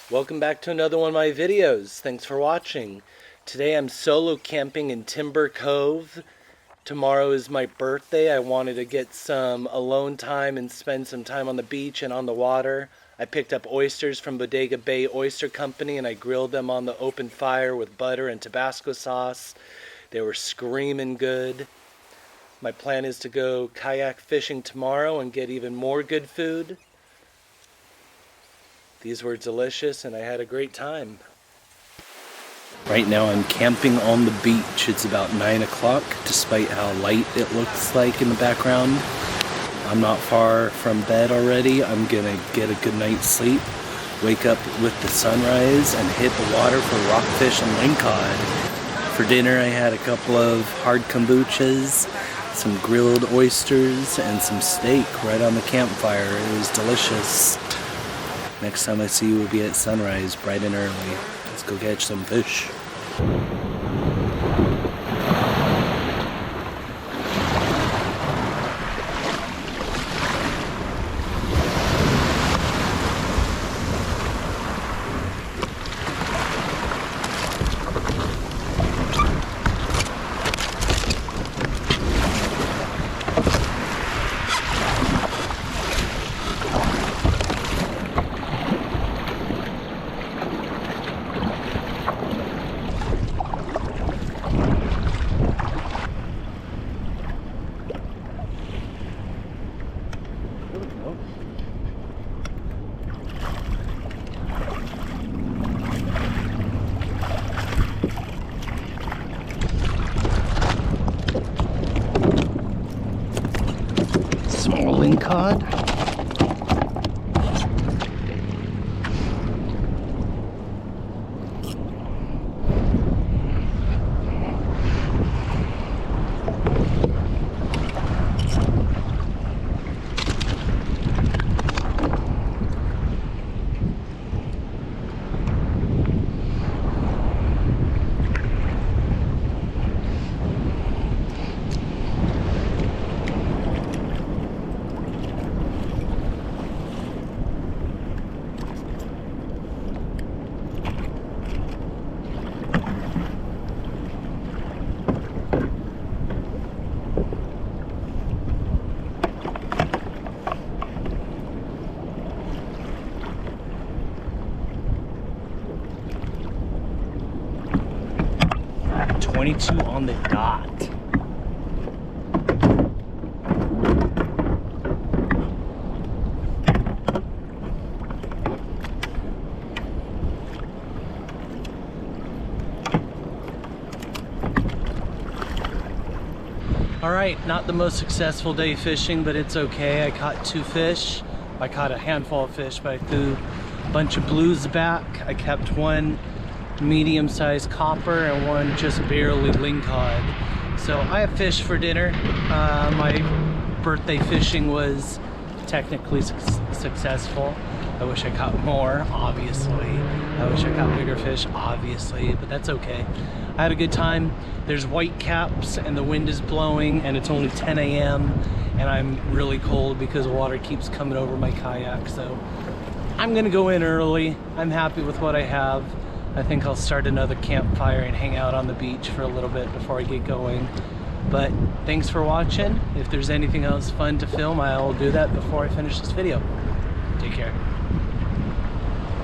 Welcome back to another one of my videos. Thanks for watching. Today I'm solo camping in Timber Cove. Tomorrow is my birthday. I wanted to get some alone time and spend some time on the beach and on the water. I picked up oysters from Bodega Bay Oyster Company and I grilled them on the open fire with butter and Tabasco sauce. They were screaming good. My plan is to go kayak fishing tomorrow and get even more good food. These were delicious and I had a great time. Right now I'm camping on the beach. It's about 9 o'clock despite how light it looks like in the background. I'm not far from bed already. I'm gonna get a good night's sleep, wake up with the sunrise and hit the water for rockfish and lingcod. For dinner I had a couple of hard kombuchas, some grilled oysters and some steak right on the campfire. It was delicious. Next time I see you will be at sunrise, bright and early. Let's go catch some fish. Small lingcod. .22 on the dot. Alright, not the most successful day fishing, but it's okay. I caught 2 fish. I caught a handful of fish, but I threw a bunch of blues back. I kept 1 medium-sized copper and 1 just barely lingcod. So I have fish for dinner. My birthday fishing was technically successful. I wish I caught more, obviously. I wish I caught bigger fish, obviously, but that's okay. I had a good time. There's white caps and the wind is blowing and it's only 10 a.m. and I'm really cold because the water keeps coming over my kayak. So I'm gonna go in early. I'm happy with what I have. I think I'll start another campfire and hang out on the beach for a little bit before I get going. But thanks for watching. If there's anything else fun to film, I'll do that before I finish this video. Take care.